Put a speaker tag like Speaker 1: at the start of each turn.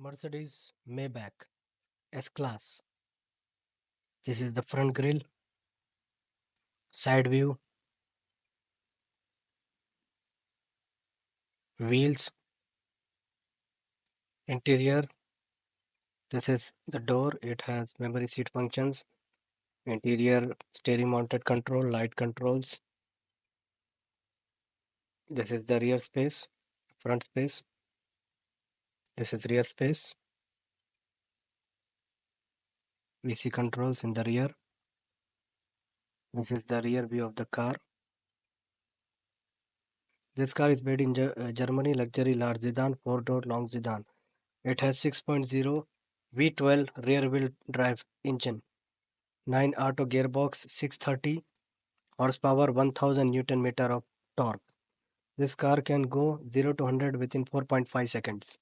Speaker 1: Mercedes Maybach S-Class. This is the front grille, side view, wheels, interior. This is the door. It has memory seat functions, interior steering mounted control, light controls. This is the rear space, front space. This is rear space. We see controls in the rear. This is the rear view of the car. This car is made in Germany, luxury large sedan, four-door long sedan. It has 6.0 V12 rear-wheel drive engine, 9 auto gearbox, 630 horsepower, 1000 Newton meter of torque. This car can go 0 to 100 within 4.5 seconds.